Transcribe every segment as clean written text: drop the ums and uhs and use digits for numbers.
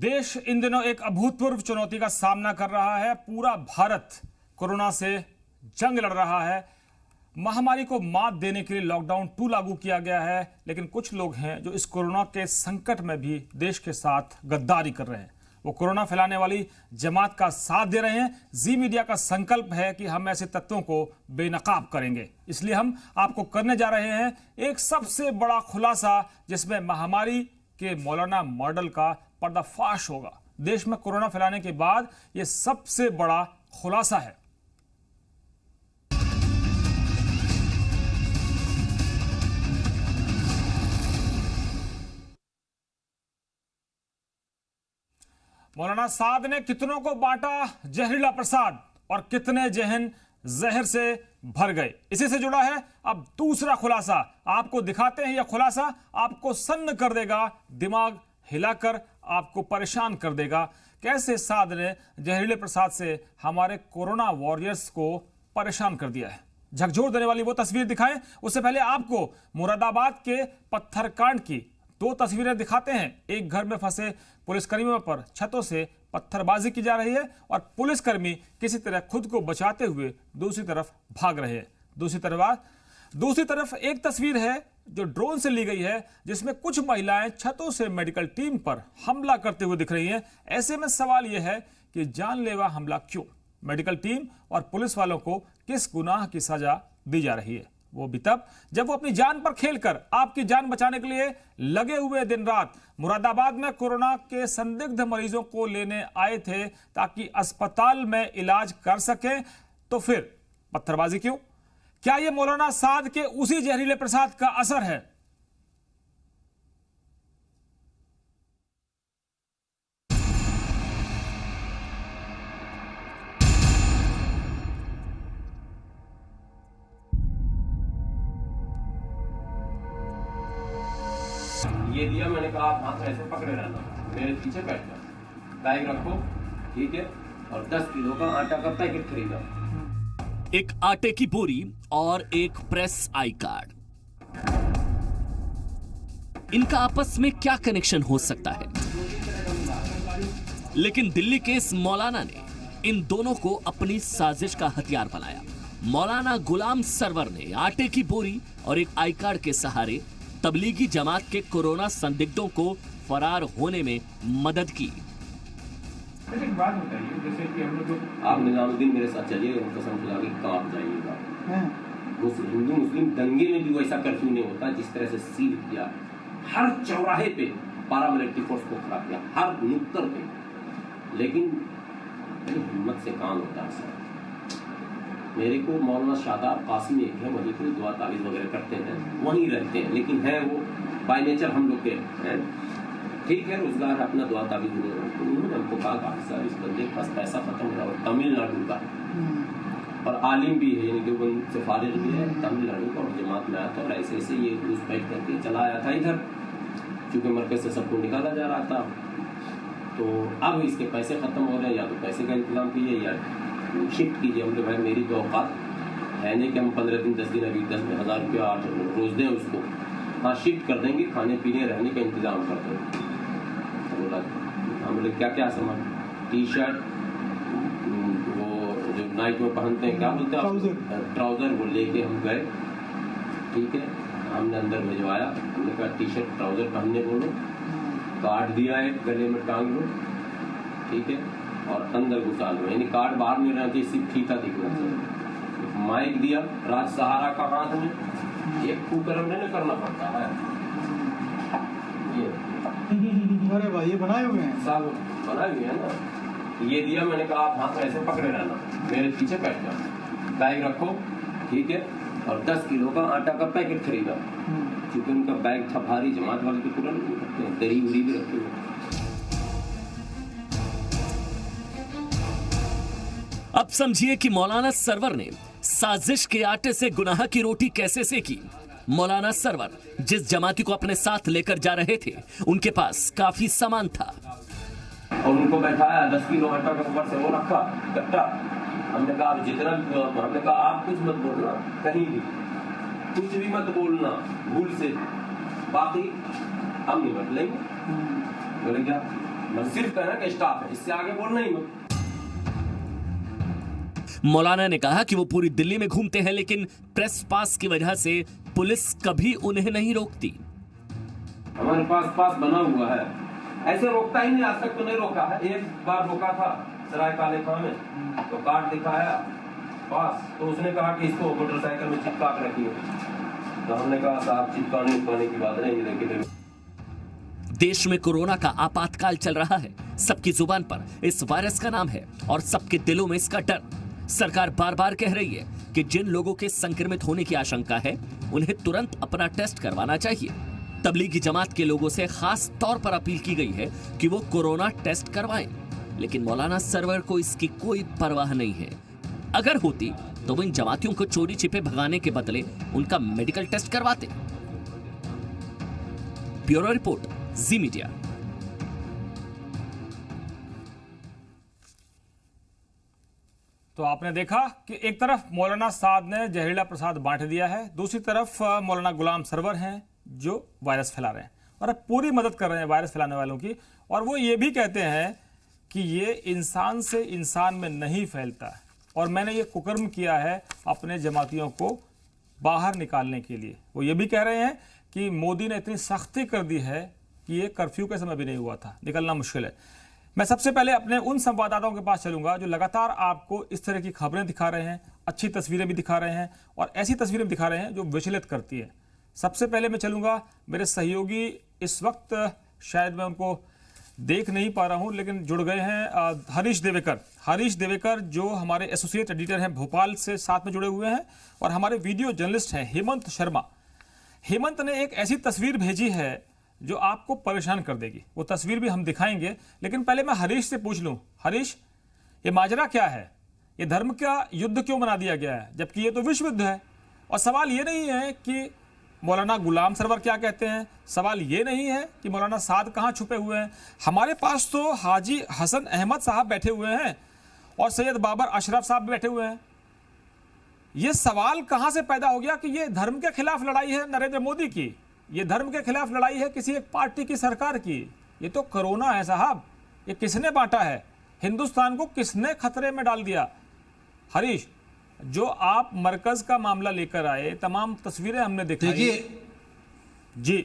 देश इन दिनों एक अभूतपूर्व चुनौती का सामना कर रहा है। पूरा भारत कोरोना से जंग लड़ रहा है। महामारी को मात देने के लिए लॉकडाउन 2 लागू किया गया है, लेकिन कुछ लोग हैं जो इस कोरोना के संकट में भी देश के साथ गद्दारी कर रहे हैं। वो कोरोना फैलाने वाली जमात का साथ दे रहे हैं। जी मीडिया का संकल्प है कि हम ऐसे तत्वों को बेनकाब करेंगे। इसलिए हम आपको करने जा रहे हैं एक सबसे बड़ा खुलासा, जिसमें महामारी के मौलाना मॉडल का पर्दाफाश होगा। देश में कोरोना फैलाने के बाद यह सबसे बड़ा खुलासा है। मौलाना साद ने कितनों को बांटा जहरीला प्रसाद और कितने जहन जहर से भर गए। इसी से जुड़ा है अब दूसरा खुलासा। आपको दिखाते हैं। यह खुलासा आपको सन्न कर देगा, दिमाग हिलाकर आपको परेशान कर देगा। कैसे साद ने जहरीले प्रसाद से हमारे कोरोना वॉरियर्स को परेशान कर दिया है। झकझोर देने वाली वो तस्वीर दिखाएं। उससे पहले आपको मुरादाबाद के पत्थरकांड की 2 तस्वीरें दिखाते हैं। एक घर में फंसे पुलिसकर्मियों पर छतों से पत्थरबाजी की जा रही है और पुलिसकर्मी किसी तरह खुद को बचाते हुए दूसरी तरफ भाग रहे हैं। दूसरी तरफ एक तस्वीर है जो ड्रोन से ली गई है, जिसमें कुछ महिलाएं छतों से मेडिकल टीम पर हमला करते हुए दिख रही हैं। ऐसे में सवाल यह है कि जानलेवा हमला क्यों? मेडिकल टीम और पुलिस वालों को किस गुनाह की सजा दी जा रही है? वो भी तब जब वो अपनी जान पर खेलकर आपकी जान बचाने के लिए लगे हुए दिन रात मुरादाबाद में कोरोना के संदिग्ध मरीजों को लेने आए थे ताकि अस्पताल में इलाज कर सकें। तो फिर पत्थरबाजी क्यों? क्या ये मौलाना साद के उसी जहरीले प्रसाद का असर है? ये दिया, मैंने कहा आप हाथ ऐसे पकड़े रहना, मेरे पीछे बैठ जाओ, बैग रखो, ठीक है, और 10 किलो का आटा का पैकेट खरीदा। एक आटे की बोरी और एक प्रेस आई कार्ड, इनका आपस में क्या कनेक्शन हो सकता है? लेकिन दिल्ली के इस मौलाना ने इन दोनों को अपनी साजिश का हथियार बनाया। मौलाना गुलाम सरवर ने आटे की बोरी और एक आई कार्ड के सहारे तबलीगी जमात के कोरोना संदिग्धों को फरार होने में मदद की। एक बात बताइए, जैसे कि हम लोग आप निजामुद्दीन मेरे साथ चलिए, कसम खुदा की कांप जाइएगा। हिंदू मुस्लिम दंगे में भी वैसा कर्फ्यू नहीं होता जिस तरह से सील किया। हर चौराहे पे पारामिलिट्री फोर्स को खड़ा किया, हर नुक्कड़ पे। लेकिन हिम्मत से काम होता है सर। मेरे को मौलाना शादाब कासिम एक है, वहीं पर दुआ तावीज़ वगैरह करते हैं, वहीं रहते हैं, लेकिन है वो बाय नेचर हम लोग के हैं। ठीक है, रोजगार है अपना, दुआ तावीज़ उन्होंने हमको कहा काफी सारे इस बंदे के पास पैसा खत्म हो रहा है, तमिलनाडु का और आलिम भी है, यानी कि से फारिग भी है, तमिलनाडु का, और जमात में आया था और ऐसे ऐसे ये घूस पैठ करके चला आया था इधर, क्योंकि मरकज से सबको निकाला जा रहा था। तो अब इसके पैसे खत्म हो रहे हैं, या तो पैसे का इंतजाम कीजिए या शिफ्ट कीजिए। हम तो भाई मेरी तो औकात है नहीं कि हम 15 दिन 10 दिन अभी 10,000 रुपया रोज दें उसको। हाँ, शिफ्ट कर देंगे, खाने पीने रहने का इंतजाम कर देंगे। तो बोला हम लोग क्या क्या सामान, टी शर्ट, वो जो नाइट में पहनते हैं, क्या बोलते हैं, ट्राउजर, वो लेके हम गए। ठीक है, हमने अंदर भिजवाया, हमने कहा टी शर्ट ट्राउजर पहनने बोलो, कार्ड दिया है, गले में टांग लो, ठीक है, और अंदर घुसा लो, यानी कार्ड बाहर नहीं रहना चाहिए, सिर्फ फीता दिखना चाहिए। माइक दिया राज सहारा का हाथ में, एक कुकरम नहीं करना पड़ता है। ये अरे भाई, ये बनाए हुए हैं, सब बनाए हुए हैं ना। ये दिया, मैंने कहा आप हाथ ऐसे पकड़े रहना, मेरे पीछे बैठ जाओ, बैग रखो, ठीक है, और 10 किलो का आटा का पैकेट खरीदा, क्योंकि उनका बैग था भारी, जमात वाले तो पूरा रखते हैं, दही उड़ी भी रखे हुए। अब समझिए कि मौलाना सरवर ने साजिश के आटे से गुनाह की रोटी कैसे सेकी। मौलाना सरवर जिस जमाती को अपने साथ लेकर जा रहे थे, उनके पास काफी सामान था और उनको बैठाया, 10 किलो आटा के ऊपर से वो रखा कट्टा। हमने कहा जितना, हमने कहा आप कुछ मत बोलना, कहीं भी कुछ भी मत बोलना भूल से, बाकी हम निपट लेंगे। बोले क्या? मैं सिर्फ कहना कि स्टाफ है, इससे आगे बोलना ही मत। मौलाना ने कहा कि वो पूरी दिल्ली में घूमते हैं, लेकिन प्रेस पास की वजह से पुलिस कभी उन्हें नहीं रोकती। हमारे पास बना हुआ है, ऐसे रोकता ही नहीं, आज तक तो नहीं रोका है। एक बार रोका था सराय काले खां में, तो कार्ड दिखाया पास, तो उसने कहा कि इसको मोटरसाइकिल में चिपका के रखिए, तो हमने कहा साहब चिपकाने की बात नहीं, लेकिन देश में कोरोना का आपातकाल चल रहा है। सबकी जुबान पर इस वायरस का नाम है और सबके दिलों में इसका डर। सरकार बार बार कह रही है कि जिन लोगों के संक्रमित होने की आशंका है उन्हें तुरंत अपना टेस्ट करवाना चाहिए। तबलीगी जमात के लोगों से खास तौर पर अपील की गई है कि वो कोरोना टेस्ट करवाएं, लेकिन मौलाना सरवर को इसकी कोई परवाह नहीं है। अगर होती तो वो इन जमातियों को चोरी छिपे भगाने के बदले उनका मेडिकल टेस्ट करवाते। ब्यूरो रिपोर्ट, जी मीडिया। तो आपने देखा कि एक तरफ मौलाना साद ने जहरीला प्रसाद बांट दिया है, दूसरी तरफ मौलाना गुलाम सरवर हैं जो वायरस फैला रहे हैं और अब पूरी मदद कर रहे हैं वायरस फैलाने वालों की। और वो ये भी कहते हैं कि ये इंसान से इंसान में नहीं फैलता है और मैंने ये कुकर्म किया है अपने जमातियों को बाहर निकालने के लिए। वो ये भी कह रहे हैं कि मोदी ने इतनी सख्ती कर दी है कि ये कर्फ्यू के समय भी नहीं हुआ था, निकलना मुश्किल है। मैं सबसे पहले अपने उन संवाददाताओं के पास चलूंगा जो लगातार आपको इस तरह की खबरें दिखा रहे हैं, अच्छी तस्वीरें भी दिखा रहे हैं और ऐसी तस्वीरें भी दिखा रहे हैं जो विचलित करती है। सबसे पहले मैं चलूंगा मेरे सहयोगी, इस वक्त शायद मैं उनको देख नहीं पा रहा हूं लेकिन जुड़ गए हैं, हरीश देवेकर जो हमारे एसोसिएट एडिटर हैं भोपाल से साथ में जुड़े हुए हैं, और हमारे वीडियो जर्नलिस्ट हैं हेमंत शर्मा। हेमंत ने एक ऐसी तस्वीर भेजी है जो आपको परेशान कर देगी, वो तस्वीर भी हम दिखाएंगे। लेकिन पहले मैं हरीश से पूछ लूं, हरीश ये माजरा क्या है? ये धर्म का युद्ध क्यों बना दिया गया है जबकि ये तो विश्व युद्ध है? और सवाल ये नहीं है कि मौलाना गुलाम सरवर क्या कहते हैं, सवाल ये नहीं है कि मौलाना साद कहाँ छुपे हुए हैं। हमारे पास तो हाजी हसन अहमद साहब बैठे हुए हैं और सैयद बाबर अशरफ साहब बैठे हुए हैं। ये सवाल कहाँ से पैदा हो गया कि ये धर्म के खिलाफ लड़ाई है नरेंद्र मोदी की, ये धर्म के खिलाफ लड़ाई है किसी एक पार्टी की सरकार की? ये तो कोरोना है साहब, ये किसने बांटा है? हिंदुस्तान को किसने खतरे में डाल दिया? हरीश, जो आप मरकज का मामला लेकर आए, तमाम तस्वीरें हमने दिखाई।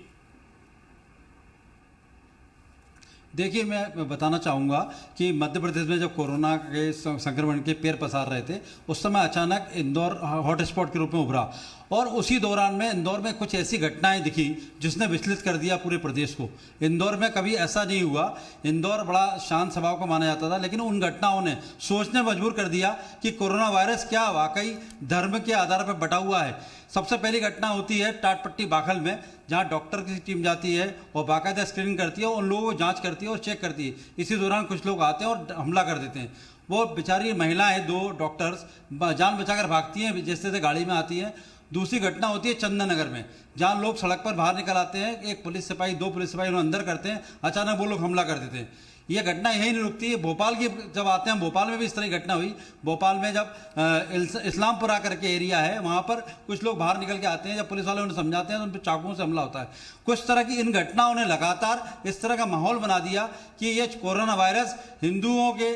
देखिए मैं बताना चाहूँगा कि मध्य प्रदेश में जब कोरोना के संक्रमण के पैर पसार रहे थे उस समय अचानक इंदौर हॉटस्पॉट के रूप में उभरा और उसी दौरान में इंदौर में कुछ ऐसी घटनाएं दिखी जिसने विचलित कर दिया पूरे प्रदेश को। इंदौर में कभी ऐसा नहीं हुआ, इंदौर बड़ा शांत स्वभाव का माना जाता था, लेकिन उन घटनाओं ने सोचने मजबूर कर दिया कि कोरोना वायरस क्या वाकई धर्म के आधार पर बटा हुआ है। सबसे पहली घटना होती है टाटपट्टी बाखल में, जहां डॉक्टर की टीम जाती है और बाकायदा स्क्रीनिंग करती है, उन लोगों को जांच करती है और चेक करती है। इसी दौरान कुछ लोग आते हैं और हमला कर देते हैं। वो बेचारी महिलाएं, 2 डॉक्टर्स जान बचाकर भागती हैं, जैसे जैसे गाड़ी में आती हैं। दूसरी घटना होती है चंदन नगर में, जहां लोग सड़क पर बाहर निकल आते हैं, एक पुलिस सिपाही 2 पुलिस सिपाही उन्हें अंदर करते हैं, अचानक वो लोग हमला कर देते हैं। ये घटना यही नहीं रुकती है। भोपाल की जब आते हैं, भोपाल में भी इस तरह की घटना हुई। भोपाल में जब इस्लामपुरा करके एरिया है, वहाँ पर कुछ लोग बाहर निकल के आते हैं, जब पुलिस वाले उन्हें समझाते हैं तो उन पर चाकुओं से हमला होता है। कुछ तरह की इन घटनाओं ने लगातार इस तरह का माहौल बना दिया कि ये कोरोना वायरस हिंदुओं के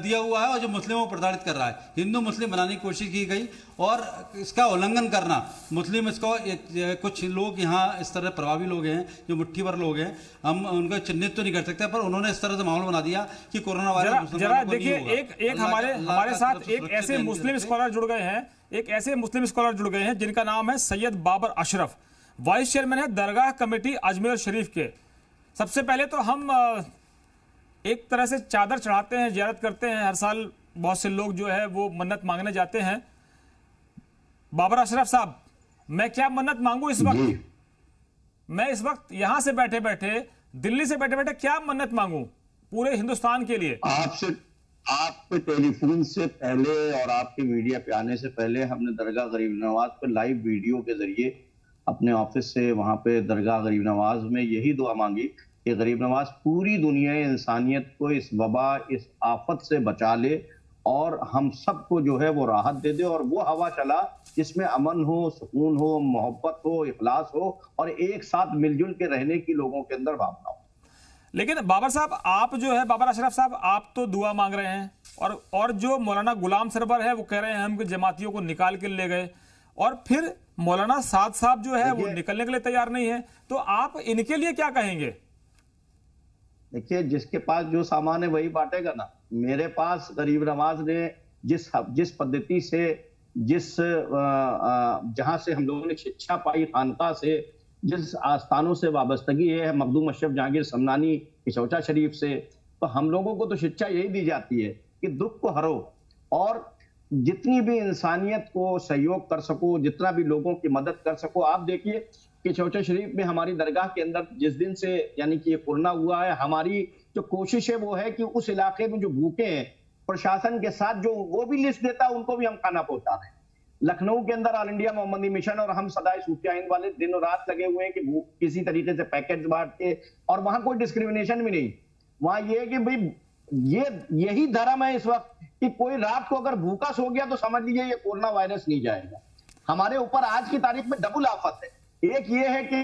दिया हुआ है और जो मुस्लिमों को प्रताड़ित कर रहा है। हिंदू मुस्लिम बनाने की कोशिश की गई और इसका उल्लंघन करना, मुस्लिम इसको कुछ लोग यहाँ इस तरह प्रभावी लोग हैं जो मुट्ठी भर लोग हैं, हम उनका चिन्हित तो नहीं कर सकते, पर उन्होंने इस तरह से माहौल बना दिया कि कोरोना वायरस जरा देखिए, एक हमारे साथ एक ऐसे मुस्लिम स्कॉलर जुड़ गए हैं, जिनका नाम है सैयद बाबर अशरफ, वाइस चेयरमैन है दरगाह कमेटी अजमेर शरीफ के। सबसे पहले तो हम एक तरह से चादर चढ़ाते हैं, जियारत करते हैं, हर साल बहुत से लोग जो है वो मन्नत मांगने जाते हैं। बाबर अशरफ साहब, मैं क्या मन्नत मांगू इस वक्त? मैं इस वक्त यहां से बैठे बैठे, दिल्ली से बैठे बैठे क्या मन्नत मांगू पूरे हिंदुस्तान के लिए? आपके टेलीफोन से पहले और आपके मीडिया पे आने से पहले हमने दरगाह गरीब नवाज पे लाइव वीडियो के जरिए अपने ऑफिस से वहां पे दरगाह गरीब नवाज में यही दुआ मांगी कि गरीब नवाज पूरी दुनिया इंसानियत को इस वबा, इस आफत से बचा ले और हम सबको जो है वो राहत दे दे और वो हवा चला जिसमें अमन हो, सुकून हो, मोहब्बत हो, इखलास हो और एक साथ मिलजुल के रहने की लोगों के अंदर भावना हो। लेकिन बाबर साहब, आप जो है बाबर अशरफ साहब, आप तो दुआ मांग रहे हैं, और जो मौलाना गुलाम सरवर है वो कह रहे हैं हम कि जमातियों को निकाल के ले गए, और फिर मौलाना साद साहब जो है वो निकलने के लिए तैयार नहीं है। तो आप इनके लिए क्या कहेंगे? देखिए, जिसके पास जो सामान है वही बांटेगा ना। मेरे पास गरीब नवाज ने जिस पद्धति से, जहां से हम लोगों ने शिक्षा पाई, खानका से, जिस आस्थानों से वाबस्तगी है, मखदूम अशरफ जहांगीर समनानी किचौचा शरीफ से, तो हम लोगों को तो शिक्षा यही दी जाती है कि दुख को हरो और जितनी भी इंसानियत को सहयोग कर सको, जितना भी लोगों की मदद कर सको। आप देखिए कि किचौचा शरीफ में हमारी दरगाह के अंदर जिस दिन से यानी कि ये कोरोना हुआ है, हमारी जो कोशिश है वो है कि उस इलाके में जो भूखे हैं, प्रशासन के साथ जो वो भी लिस्ट देता है उनको भी हम खाना पहुंचा रहे हैं। लखनऊ के अंदर ऑल इंडिया मोहम्मदी मिशन और हम सदाए सूफियाइन वाले दिनों रात लगे हुए हैं कि किसी तरीके से पैकेट बांट के, और वहां कोई डिस्क्रिमिनेशन भी नहीं। वहां ये है कि भाई यही धर्म है इस वक्त कि कोई रात को अगर भूखा सो गया तो समझ लीजिए ये कोरोना वायरस नहीं जाएगा। हमारे ऊपर आज की तारीख में डबल आफत है। एक ये है कि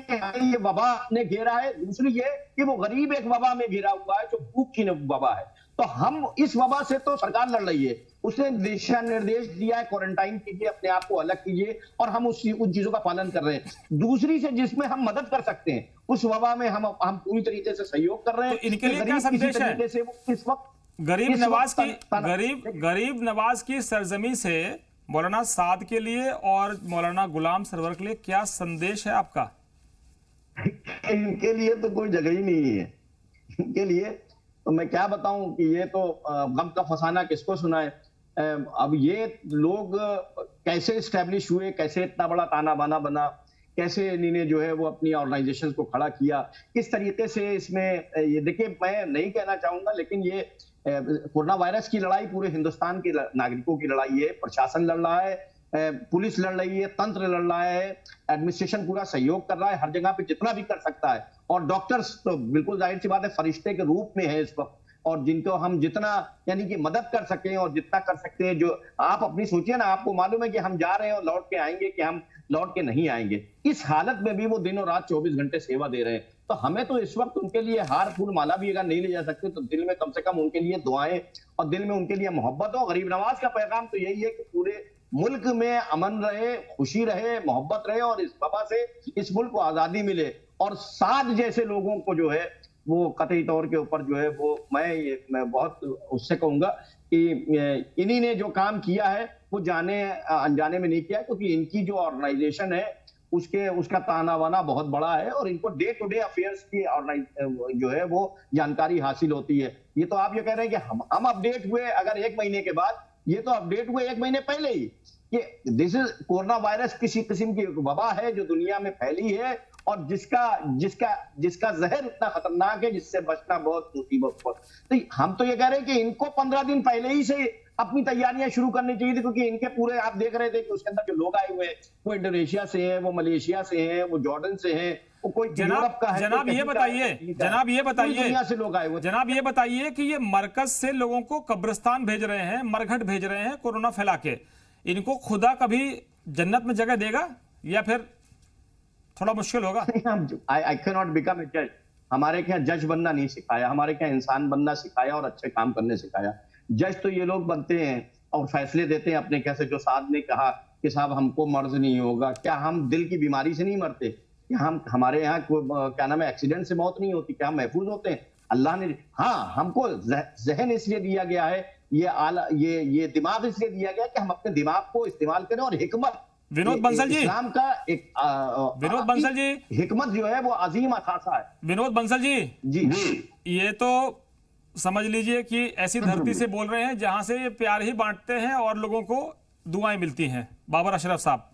ये वबा ने घेरा है, दूसरी ये कि वो गरीब एक वबा में घिरा हुआ है जो भूख की वबा है। तो हम इस वबा से तो सरकार लड़ रही है, उसने दिशा निर्देश दिया है क्वारंटाइन कीजिए, अपने आप को अलग कीजिए, और हम उन चीजों का पालन कर रहे हैं। दूसरी से जिसमें हम मदद कर सकते हैं उस वबा में हम पूरी तरीके से सहयोग कर रहे हैं। तो इनके लिए क्या संदेश है? इस वक्त गरीब नवाज की सरजमी से मौलाना साद के लिए और मौलाना गुलाम सरवर के लिए क्या संदेश है आपका? इनके लिए तो कोई जगह ही नहीं है। इनके लिए तो मैं क्या बताऊं कि ये तो गम का फसाना किसको सुनाए। अब ये लोग कैसे स्टैब्लिश हुए, कैसे इतना बड़ा ताना बाना बना, कैसे इन्होंने जो है वो अपनी ऑर्गेनाइजेशन को खड़ा किया, किस तरीके से इसमें ये देखिए, मैं नहीं कहना चाहूंगा लेकिन ये कोरोना वायरस की लड़ाई पूरे हिंदुस्तान के नागरिकों की लड़ाई है। प्रशासन लड़ रहा है, पुलिस लड़ रही है, तंत्र लड़ रहा है, एडमिनिस्ट्रेशन पूरा सहयोग कर रहा है हर जगह पे जितना भी कर सकता है, और डॉक्टर्स तो बिल्कुल जाहिर सी बात है फरिश्ते के रूप में है इस वक्त, और जिनको हम जितना यानी कि मदद कर सके और जितना कर सकते हैं। जो आप अपनी सोचिए ना, आपको मालूम है कि हम जा रहे हैं और लौट के आएंगे कि हम लौट के नहीं आएंगे। इस हालत में भी वो दिनों रात 24 घंटे सेवा दे रहे हैं। तो हमें तो इस वक्त उनके लिए हार फूल माला भी अगर नहीं ले जा सकते तो दिल में कम से कम उनके लिए दुआएं और दिल में उनके लिए मोहब्बत हो। गरीब नवाज का पैगाम तो यही है कि पूरे मुल्क में अमन रहे, खुशी रहे, मोहब्बत रहे, और इस वबा से इस मुल्क को आजादी मिले। और साद जैसे लोगों को जो है वो कतई तौर के ऊपर जो है वो मैं बहुत उससे कहूंगा कि इन्हीं ने जो काम किया है वो जाने अनजाने में नहीं किया, क्योंकि इनकी जो ऑर्गेनाइजेशन है उसका ताना बाना बहुत बड़ा है, और इनको डे टू डे अफेयर्स की जो है वो जानकारी हासिल होती है। ये तो आप ये कह रहे हैं कि हम अपडेट हुए अगर 1 महीने के बाद, ये तो अपडेट हुए 1 महीने पहले ही कि दिस इज कोरोना वायरस किसी किस्म की वबा है जो दुनिया में फैली है, और जिसका जहर इतना खतरनाक है जिससे बचना बहुत मुसीबत पर। तो हम तो ये कह रहे हैं कि इनको 15 दिन पहले ही से अपनी तैयारियां शुरू करनी चाहिए थी, क्योंकि इनके पूरे आप देख रहे थे कि उसके अंदर जो लोग आए हुए हैं वो इंडोनेशिया से हैं, वो मलेशिया से हैं, वो जॉर्डन से हैं, वो कोई यूरोप का है। जनाब ये बताइए कि ये मरकज से लोगों को कब्रिस्तान भेज रहे हैं, मरघट भेज रहे हैं कोरोना फैला के, इनको खुदा कभी जन्नत में जगह देगा या फिर थोड़ा मुश्किल होगा? I can not become a जज। हमारे क्या जज बनना नहीं सिखाया, हमारे क्या इंसान बनना सिखाया और अच्छे काम करने सिखाया। जज तो ये लोग बनते हैं और फैसले देते हैं अपने कैसे। जो साहब ने कहा कि साहब हमको मर्ज नहीं होगा, क्या हम दिल की बीमारी से नहीं मरते? क्या हमारे यहाँ क्या नाम है एक्सीडेंट से मौत नहीं होती? क्या हम महफूज होते हैं? अल्लाह ने हमको जहन इसलिए दिया गया है, ये दिमाग इसलिए दिया गया कि हम अपने दिमाग को इस्तेमाल करें। और हिकमत, विनोद बंसल जी, इस्लाम का एक विनोद बंसल जी, हिकमत जो है वो अजीम अथासा है। विनोद बंसल जी, ये तो समझ लीजिए कि ऐसी धरती से बोल रहे हैं जहां से ये प्यार ही बांटते हैं और लोगों को दुआएं मिलती हैं। बाबर अशरफ साहब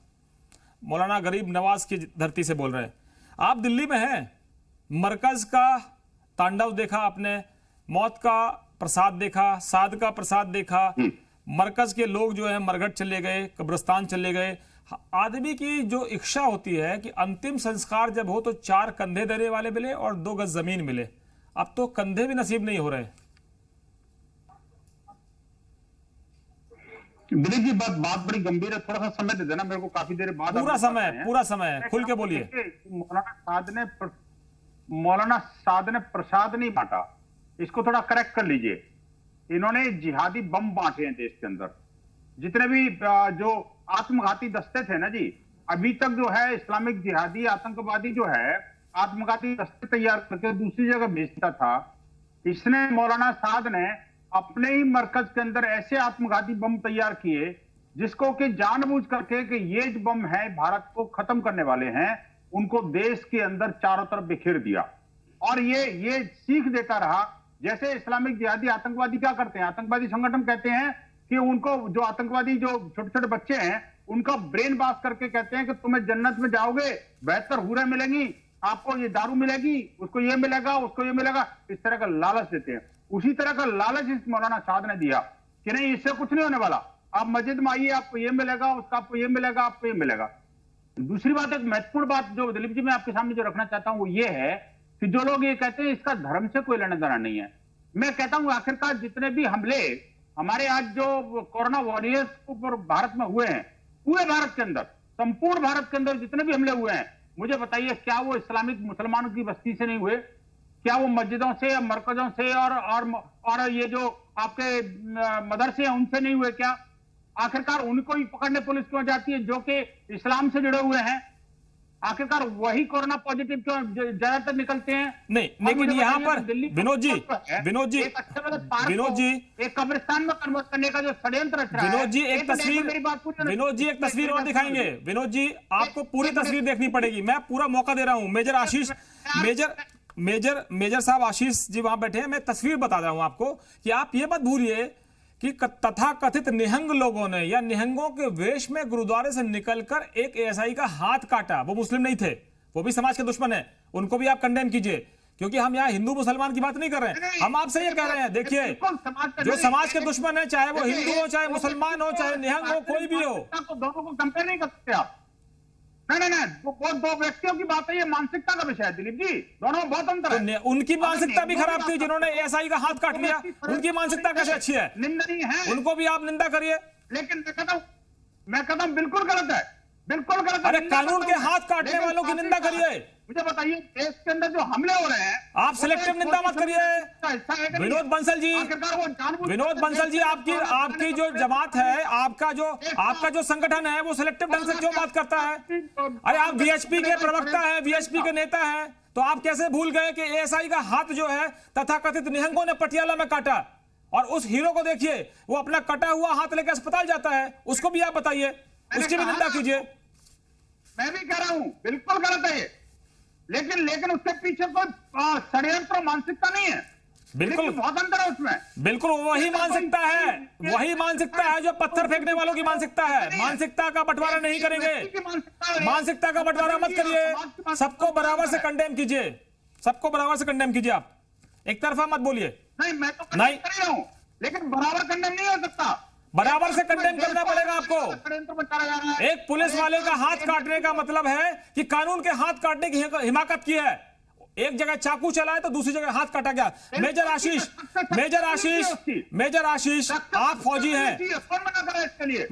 मौलाना गरीब नवाज की धरती से बोल रहे हैं। आप दिल्ली में हैं, मरकज का तांडव देखा आपने, मौत का प्रसाद देखा, साद का प्रसाद देखा, मरकज के लोग जो है मरघट चले गए, कब्रिस्तान चले गए। आदमी की जो इच्छा होती है कि अंतिम संस्कार जब हो तो 4 कंधे देने वाले मिले और 2 गज जमीन मिले। अब तो कंधे भी नसीब नहीं हो रहे। दिलीप जी बात बड़ी गंभीर है, थोड़ा सा समय दे देना मेरे को, काफी देर बाद। पूरा समय खुल के बोलिए। मौलाना साद ने प्रसाद नहीं बांटा, इसको थोड़ा करेक्ट कर लीजिए। इन्होंने जिहादी बम बांटे हैं देश के अंदर। जितने भी जो आत्मघाती दस्ते थे ना जी, अभी तक जो है इस्लामिक जिहादी आतंकवादी जो है आत्मघाती दस्ते तैयार करके दूसरी जगह भेजता था, इसने मौलाना साद ने अपने ही मरकज के अंदर ऐसे आत्मघाती बम तैयार किए जिसको कि जानबूझ करके कि ये जो बम है भारत को खत्म करने वाले हैं, उनको देश के अंदर चारों तरफ बिखेर दिया। और ये सीख देता रहा। जैसे इस्लामिक जिहादी आतंकवादी क्या करते हैं, आतंकवादी संगठन कहते हैं कि उनको जो आतंकवादी जो छोटे छोटे बच्चे हैं उनका ब्रेन वॉश करके कहते हैं कि तुम्हें जन्नत में जाओगे, बेहतर हुरें मिलेंगी, आपको ये दारू मिलेगी, उसको ये मिलेगा, उसको ये मिलेगा, इस तरह का लालच देते हैं। उसी तरह का लालच इस मौलाना साद ने दिया कि नहीं इससे कुछ नहीं होने वाला, आप मस्जिद में आइए, आपको ये मिलेगा, उसका आपको ये मिलेगा, आपको ये मिलेगा। दूसरी बात, एक महत्वपूर्ण बात जो दिलीप जी मैं आपके सामने जो रखना चाहता हूं वो ये है कि जो लोग ये कहते हैं इसका धर्म से कोई लेना देना नहीं है। मैं कहता हूं आखिरकार जितने भी हमले हमारे आज जो कोरोना वॉरियर्स ऊपर भारत में हुए हैं, पूरे भारत के अंदर, संपूर्ण भारत के अंदर जितने भी हमले हुए हैं, मुझे बताइए क्या वो इस्लामिक मुसलमानों की बस्ती से नहीं हुए? क्या वो मस्जिदों से या मरकजों से और ये जो आपके मदरसे हैं उनसे नहीं हुए क्या? आखिरकार उनको ही पकड़ने पुलिस क्यों जाती है जो कि इस्लाम से जुड़े हुए हैं? आखिरकार वही कोरोना पॉजिटिव क्यों ज्यादातर निकलते हैं? नहीं, लेकिन यहाँ पर विनोद जी एक कब्रिस्तान में कन्वर्ट करने का जो षड्यंत्र रच रहा है, विनोद जी एक तस्वीर और दिखाएंगे। विनोद जी आपको पूरी तस्वीर देखनी पड़ेगी, मैं पूरा मौका दे रहा हूं। मेजर आशीष, मेजर साहब आशीष जी वहां बैठे हैं, मैं तस्वीर बता रहा हूं आपको कि आप ये मत भूलिए कि तथाकथित निहंग लोगों ने या निहंगों के वेश में गुरुद्वारे से निकलकर एक एएसआई का हाथ काटा। वो मुस्लिम नहीं थे, वो भी समाज के दुश्मन है, उनको भी आप कंडेम कीजिए, क्योंकि हम यहाँ हिंदू मुसलमान की बात नहीं कर रहे हैं। हम आपसे ये कह रहे हैं, देखिए जो समाज के दुश्मन है, चाहे वो हिंदू हो, चाहे मुसलमान हो, चाहे निहंग हो, कोई भी हो, दोनों को कंपेयर नहीं कर सकते आप। नहीं, वो दो व्यक्तियों की बात है, ये मानसिकता का विषय है दिलीप जी, दोनों में बहुत अंतर है। उनकी मानसिकता भी खराब थी जिन्होंने एएसआई का हाथ काट लिया, उनकी मानसिकता कैसे अच्छी है? निंदनीय है, उनको भी आप निंदा करिए। लेकिन मैं कहता हूं बिल्कुल गलत है, बिल्कुल गलत है। अरे कानून के हाथ काटने वालों की निंदा करिए। मुझे बताइए देश के अंदर जो हमले हो रहे हैं, आप सिलेक्टिव निंदा मत करिए। विनोद बंसल जी, आपकी जो जमात है, आपका जो संगठन है, वो सिलेक्टिव ढंग से क्यों बात करता है? अरे आप वीएचपी के प्रवक्ता हैं, वीएचपी के नेता हैं, तो आप कैसे भूल गए कि एएसआई का हाथ जो है तथाकथित निहंगों ने पटियाला में काटा? और उस हीरो को देखिए, वो अपना कटा हुआ हाथ लेकर अस्पताल जाता है, उसको भी आप बताइए, उसकी भी निंदा कीजिए। मैं भी कह रहा हूं बिल्कुल गलत है ये, लेकिन उसके पीछे कोई षड्यंत्र मानसिकता नहीं है। बिल्कुल बहुत अंतर है उसमें। बिल्कुल वही मानसिकता है जो पत्थर फेंकने वालों की मानसिकता है। मानसिकता का बंटवारा नहीं करेंगे, मानसिकता का बंटवारा मत करिए, सबको बराबर से कंडेम कीजिए, सबको बराबर से कंडेम कीजिए। आप एक तरफा मत बोलिए। नहीं, मैं तो नहीं कर रहा हूं, लेकिन बराबर कंडेम नहीं हो सकता, बराबर से कंडेम करना पड़ेगा आपको। एक पुलिस वाले का हाथ काटने का मतलब है कि कानून के हाथ काटने की हिमाकत की है। एक जगह चाकू चला है तो दूसरी जगह हाथ काटा गया। मेजर आशीष आप फौजी हैं।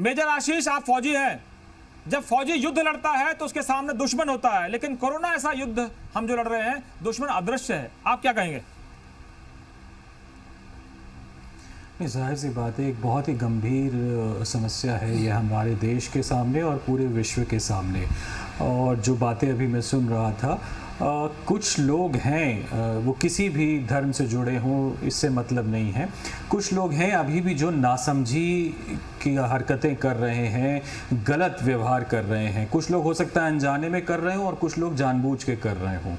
मेजर आशीष आप फौजी हैं। जब फौजी युद्ध लड़ता है तो उसके सामने दुश्मन होता है, लेकिन कोरोना ऐसा युद्ध हम जो लड़ रहे हैं, दुश्मन अदृश्य है। आप क्या कहेंगे? नहीं, जाहिर सी बात है, एक बहुत ही गंभीर समस्या है ये हमारे देश के सामने और पूरे विश्व के सामने। और जो बातें अभी मैं सुन रहा था, कुछ लोग हैं, वो किसी भी धर्म से जुड़े हों इससे मतलब नहीं है, कुछ लोग हैं अभी भी जो नासमझी की हरकतें कर रहे हैं, गलत व्यवहार कर रहे हैं। कुछ लोग हो सकता है अनजाने में कर रहे हों और कुछ लोग जानबूझ के कर रहे हों।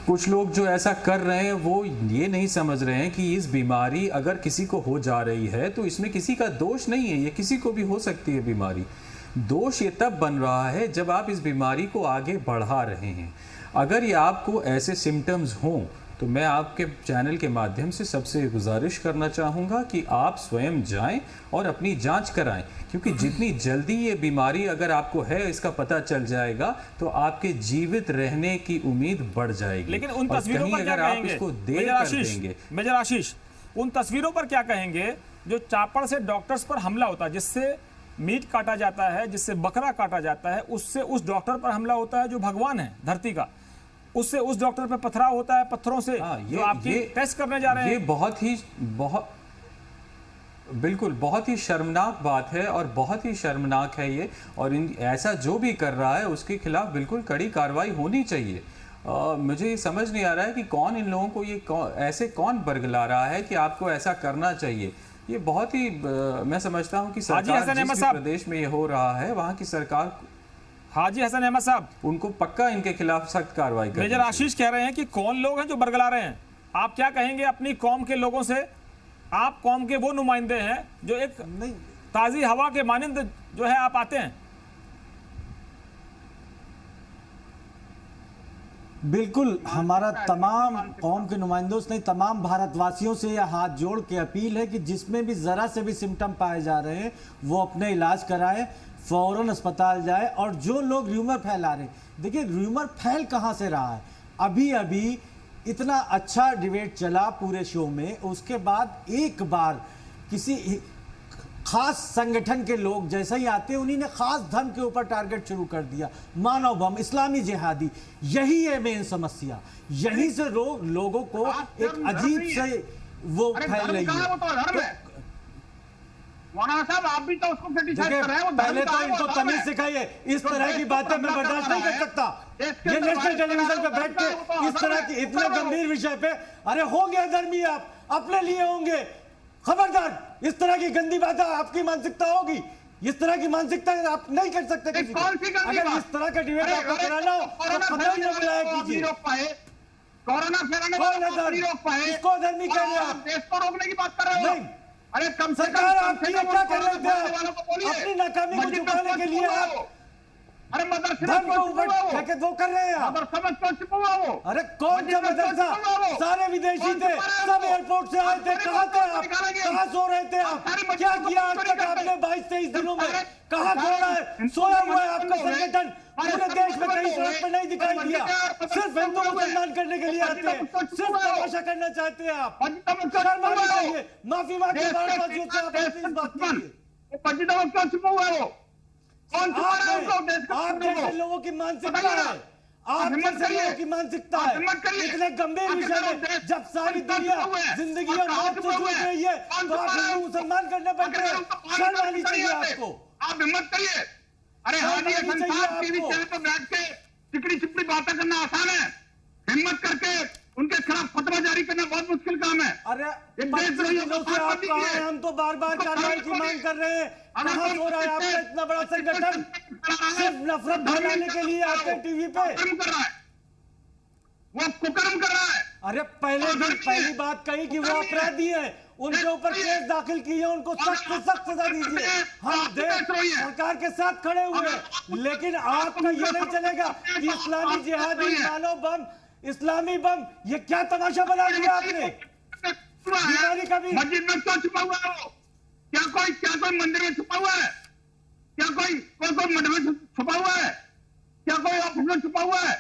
कुछ लोग जो ऐसा कर रहे हैं वो ये नहीं समझ रहे हैं कि इस बीमारी अगर किसी को हो जा रही है तो इसमें किसी का दोष नहीं है, ये किसी को भी हो सकती है बीमारी। दोष ये तब बन रहा है जब आप इस बीमारी को आगे बढ़ा रहे हैं। अगर ये आपको ऐसे सिम्टम्स हों तो मैं आपके चैनल के माध्यम से सबसे गुजारिश करना चाहूँगा कि आप स्वयं जाएं और अपनी जांच कराएं, क्योंकि जितनी जल्दी ये बीमारी अगर आपको है इसका पता चल जाएगा तो आपके जीवित रहने की उम्मीद बढ़ जाएगी। लेकिन उन तस्वीरों पर क्या कहेंगे? मेजर आशीष, उन तस्वीरों पर क्या कहेंगे जो चापड़ से डॉक्टर्स पर हमला होता है, जिससे मीट काटा जाता है, जिससे बकरा काटा जाता है, उससे उस डॉक्टर पर हमला होता है जो भगवान है धरती का। उससे उस डॉक्टर पे पथराव होता है पत्थरों से, जो आपकी टेस्ट करने जा रहे हैं। ये बहुत बिल्कुल बहुत ही शर्मनाक बात है और बहुत ही शर्मनाक है ये। और ऐसा जो भी कर रहा है उसके खिलाफ बिल्कुल कड़ी कार्रवाई होनी चाहिए। मुझे समझ नहीं आ रहा है कि कौन इन लोगों को ऐसे कौन बरगला रहा है कि आपको ऐसा करना चाहिए। ये बहुत ही मैं समझता हूँ कि सरकार जिस भी प्रदेश में ये हो रहा है वहाँ की सरकार, हाजी हसन अहमद साहब, उनको पक्का इनके खिलाफ सख्त कार्रवाई करनी मेजर आशीष कह रहे हैं कि कौन लोग हैं जो बरगला रहे हैं। आप क्या कहेंगे अपनी कौम के लोगों से? आप कौम के वो नुमाइंदे हैं जो एक ताजी हवा के मानिंद जो है आप आते हैं। बिल्कुल, हमारा तमाम कौम के नुमाइंदों से नहीं, तमाम भारतवासियों से यह हाथ जोड़ के अपील है कि जिसमें भी ज़रा से भी सिम्टम पाए जा रहे हैं वो अपने इलाज कराएं, फ़ौरन अस्पताल जाए। और जो लोग र्यूमर फैला रहे हैं, देखिए र्यूमर फैल कहाँ से रहा है? अभी अभी इतना अच्छा डिबेट चला पूरे शो में, उसके बाद एक बार किसी खास संगठन के लोग जैसे ही आते हैं उन्हीं ने खास धर्म के ऊपर टारगेट शुरू कर दिया। मानव बम, इस्लामी जिहादी, यही है मेन समस्या। यही से लोगों को एक अजीब से वो फैल रही है। मौलाना साहब, आप भी तो उसको क्रिटिसाइज कर रहे हैं। पहले तो इनको तमीज सिखाइए। इस तरह की बातें मैं बर्दाश्त नहीं कर सकता। ये नेशनल टेलीविजन पे बैठ के इस तरह की इतने गंभीर विषय पे, अरे होंगे धर्मी, आप अपने लिए होंगे, खबरदार। इस तरह की गंदी बातें आपकी मानसिकता होगी, इस तरह की मानसिकता आप नहीं कर सकते किसी को। अगर इस तरह का डिबेट आपको कराना हो तो खतरा ही न बुलाया कीजिए। कोरोना फैलाने को इसको धर्मी कह रहे हैं आप? देश को रोकने की बात कर रहे हो? अरे कम से सरकार आपकी क्या कर रहे थे? अपनी नाकामी को छुपाने के लिए आप अरे मदरसे धर्म को ऊपर वो कर रहे हैं आप। समझ को छुपा वो। अरे कौन सा मदरसा? सारे विदेशी थे, सब एयरपोर्ट से आए थे। कहाँ थे आप? कहाँ सो रहे थे आप? क्या किया आज तक आपने 22-23 दिनों में? कहाँ छोड़ा है? सोया हुआ है आपका संगठन। पूरे देश में कहीं सड़क पर नहीं दिखाई दिया। सिर्फ हिंदू मुसलमान करने के लिए आते हैं, सिर्फ तमाशा करना चाहते हैं आप। शर्म आनी चाहिए। माफी मांगे भारतवासियों से आप इस बात के लिए। क्यों छुपा हुआ है वो? कौन आप जैसे लोगों की मानसिकता है, आप जैसे लोगों की मानसिकता है। इतने गंभीर विषय में जब सारी दुनिया जिंदगी और मौत से जूझ रही है तो आप हिंदू मुसलमान करने बैठे हैं। शर्म आनी चाहिए आपको। आप हिम्मत करिए। अरे हाजी हसन साहब टीवी चैनल पर बैठ के चिकनी चिपड़ी बातें करना आसान है, हिम्मत करके उनके खिलाफ फतवा जारी करना बहुत मुश्किल काम है। अरे हम तो बार बार कार्रवाई की मांग कर रहे हैं। कहाँ हो रहा है आपका इतना बड़ा संगठन? सिर्फ नफरत फैलाने के लिए आते हैं टीवी पे। वो कुकर्म कर रहा है। अरे पहली बात कही कि वो अपराधी है, उनके ऊपर केस दाखिल किए, उनको सख्त से सख्त सजा दीजिए। हम सरकार के साथ खड़े हुए, लेकिन आपका ये नहीं चलेगा कि इस्लामी जिहादी, मानव बम, इस्लामी बम, ये क्या तमाशा बना दिया आपने? बीमारी का भी मस्जिद में क्यों छुपा हुआ है वो? क्या कोई मंदिर में छुपा हुआ है? क्या कोई मंदिर में छुपा हुआ है? क्या कोई ऑफिस में छुपा हुआ है?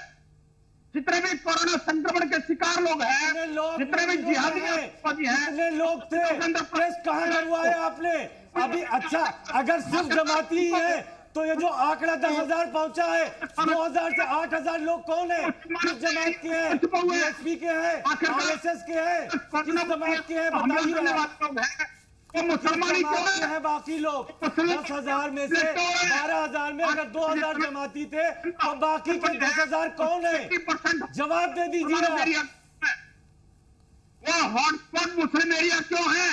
जितने भी कोरोना संक्रमण के शिकार लोग हैं, जितने भी जिहादी हैं, लोग थे, टेस्ट कहाँ करवाया आपने अभी? अच्छा, अगर सिर्फ जमाती ही है तो ये जो आंकड़ा 10,000 पहुंचा है, 2,000 से 8,000 लोग कौन है? किस जमात के हैं? बीएसपी के हैं? आरएसएस के हैं? किस जमात के हैं बताइए। मुसलमानी क्यों है? बाकी लोग 10,000 में से 12,000 में अगर 2,000 जमाती थे तो बाकी के 10,000 कौन है? जवाब दे दीजिए। वो हॉटस्पॉट मुस्लिम एरिया क्यों है?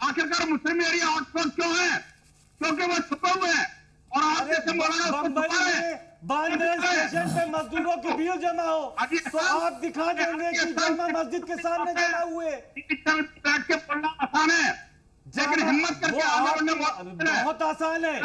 आखिरकार मुस्लिम एरिया हॉटस्पॉट क्यों है? क्योंकि वो छुपे हुए हैं। और आप जैसे बांद्रा स्टेशन पे मजदूरों की भीड़ जमा हो तो आप दिखा देंगे कि जामा मस्जिद के सामने जमा हुए। बैठ के पढ़ना आसान है, लेकिन हिम्मत करके बहुत आसान है,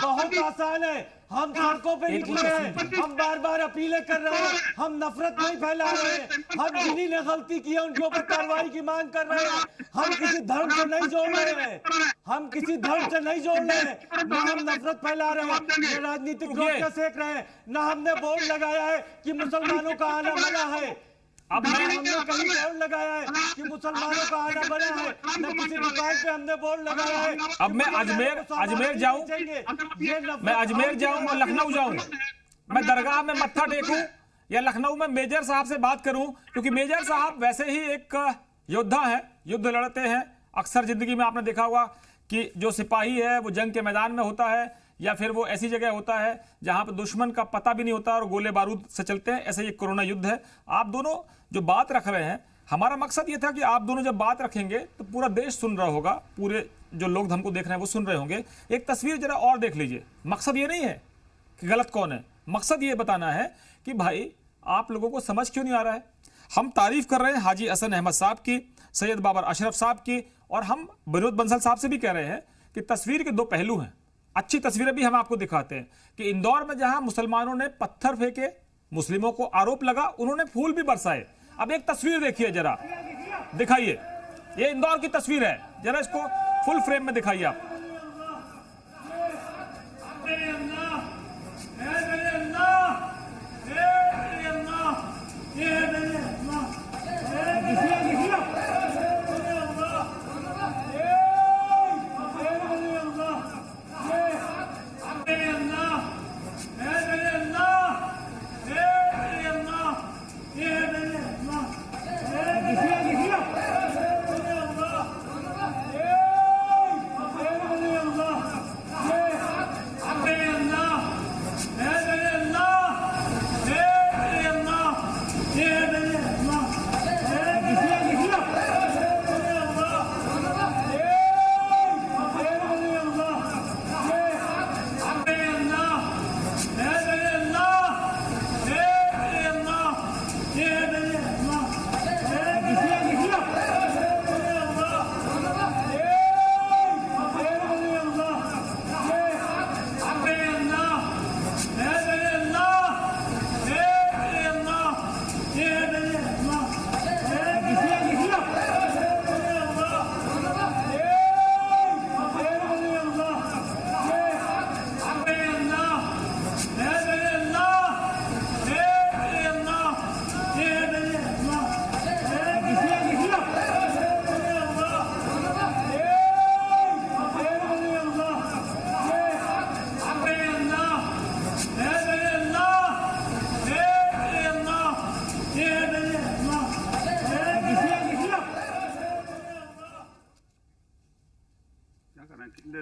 बहुत आसान है। हम सड़कों पे निकले हैं, हम बार बार अपीलें कर रहे हैं, हम नफरत नहीं फैला रहे हैं, हम जिन्हीं ने गलती की है उनके ऊपर कार्रवाई की मांग कर रहे हैं। हम किसी धर्म से नहीं जोड़ रहे हैं, हम किसी धर्म से नहीं जोड़ रहे हैं, ना हम नफरत फैला रहे हैं, ना राजनीतिक रोटियां सेक रहे हैं, ना हमने बोर्ड लगाया है कि मुसलमानों का आना मना है। अब हमने कहीं बोर्ड लगाया है कि मुसलमानों का आना बना है, न किसी दुकान पे हमने बोर्ड लगाया है। अब मैं अजमेर जाऊं, मैं अजमेर जाऊं और लखनऊ जाऊं, मैं दरगाह में मत्था टेकूं, या लखनऊ में मेजर साहब से बात करूं, क्योंकि मेजर साहब वैसे ही एक योद्धा है, युद्ध लड़ते हैं। अक्सर जिंदगी में आपने देखा होगा कि जो सिपाही है वो जंग के मैदान में होता है या फिर वो ऐसी जगह होता है जहां पर दुश्मन का पता भी नहीं होता और गोले बारूद से चलते हैं। ऐसे ये कोरोना युद्ध है। आप दोनों जो बात रख रहे हैं, हमारा मकसद ये था कि आप दोनों जब बात रखेंगे तो पूरा देश सुन रहा होगा, पूरे जो लोग हमको देख रहे हैं वो सुन रहे होंगे। एक तस्वीर जरा और देख लीजिए। मकसद ये नहीं है कि गलत कौन है, मकसद ये बताना है कि भाई आप लोगों को समझ क्यों नहीं आ रहा है। हम तारीफ कर रहे हैं हाजी हसन अहमद साहब की, सैयद बाबर अशरफ साहब की, और हम विनोद बंसल साहब से भी कह रहे हैं कि तस्वीर के दो पहलू हैं। अच्छी तस्वीरें भी हम आपको दिखाते हैं कि इंदौर में जहां मुसलमानों ने पत्थर फेंके, मुस्लिमों को आरोप लगा, उन्होंने फूल भी बरसाए। अब एक तस्वीर देखिए, जरा दिखाइए, ये इंदौर की तस्वीर है, जरा इसको फुल फ्रेम में दिखाइए आप।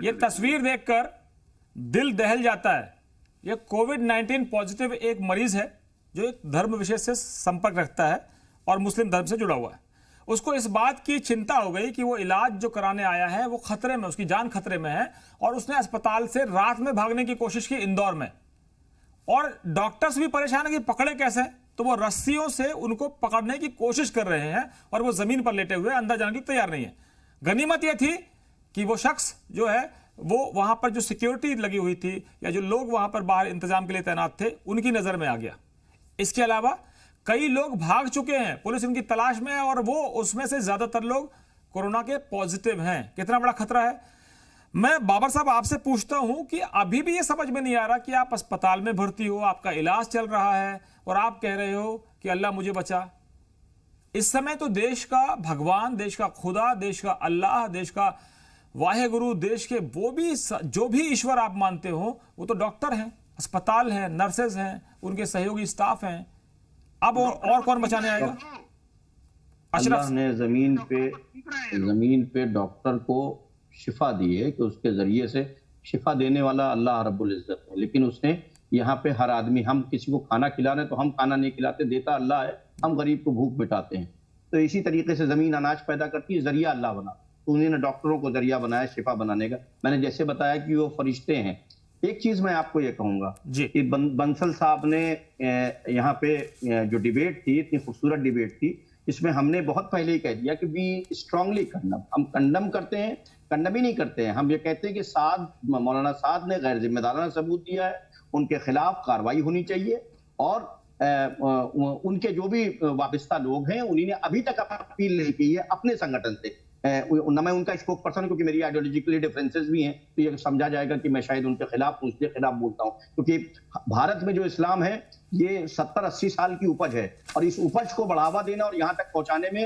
ये तस्वीर देखकर दिल दहल जाता है। ये कोविड-19 पॉजिटिव एक मरीज है जो एक धर्म विशेष से संपर्क रखता है और मुस्लिम धर्म से जुड़ा हुआ है। उसको इस बात की चिंता हो गई कि वो इलाज जो कराने आया है वो खतरे में, उसकी जान खतरे में है, और उसने अस्पताल से रात में भागने की कोशिश की इंदौर में। और डॉक्टर्स भी परेशान है कि पकड़े कैसे, तो वो रस्सियों से उनको पकड़ने की कोशिश कर रहे हैं और वो जमीन पर लेटे हुए अंदर जाने के लिए तैयार नहीं है। गनीमत यह थी कि वो शख्स जो है वो वहां पर जो सिक्योरिटी लगी हुई थी या जो लोग वहां पर बाहर इंतजाम के लिए तैनात थे उनकी नजर में आ गया। इसके अलावा कई लोग भाग चुके हैं, पुलिस उनकी तलाश में है, और वो उसमें से ज्यादातर लोग कोरोना के पॉजिटिव हैं। कितना बड़ा खतरा है। मैं बाबर साहब आपसे पूछता हूं कि अभी भी ये समझ में नहीं आ रहा कि आप अस्पताल में भर्ती हो, आपका इलाज चल रहा है और आप कह रहे हो कि अल्लाह मुझे बचा। इस समय तो देश का भगवान, देश का खुदा, देश का अल्लाह, देश का वाहेगुरु, देश के वो भी जो भी ईश्वर आप मानते हो वो तो डॉक्टर हैं, अस्पताल हैं, नर्सेज हैं, उनके सहयोगी स्टाफ हैं। अब और कौन बचाने आएगा? अल्लाह ने जमीन पे डॉक्टर को शिफा दी है कि उसके जरिए से शिफा देने वाला अल्लाह रब्बुल इज्जत है, लेकिन उसने यहाँ पे हर आदमी, हम किसी को खाना खिला रहे तो हम खाना नहीं खिलाते, देता अल्लाह है, हम गरीब को भूख मिटाते हैं। तो इसी तरीके से जमीन अनाज पैदा करती है, जरिया अल्लाह बना, तो उन्होंने डॉक्टरों को जरिया बनाया शिफा बनाने का। मैंने जैसे बताया कि वो फरिश्ते हैं। एक चीज मैं आपको ये कहूंगा कि बंसल साहब ने यहाँ पे जो डिबेट थी, इतनी खूबसूरत डिबेट थी, इसमें हमने बहुत पहले ही कह दिया कि वी स्ट्रांगली कंडम, हम कंडम करते हैं, कंडम ही नहीं करते हैं, हम ये कहते हैं कि मौलाना साद ने गैर जिम्मेदाराना सबूत दिया है, उनके खिलाफ कार्रवाई होनी चाहिए, और उनके जो भी वाबस्ता लोग हैं उन्हीं ने अभी तक अपील नहीं की है अपने संगठन से। न मैं उनका स्पोक पर्सन, क्योंकि मेरी आइडियोलॉजिकली डिफरेंसेस भी हैं, तो ये समझा जाएगा कि मैं शायद उनके खिलाफ, उसके खिलाफ बोलता हूं, क्योंकि भारत में जो इस्लाम है ये 70-80 साल की उपज है, और इस उपज को बढ़ावा देना और यहाँ तक पहुंचाने में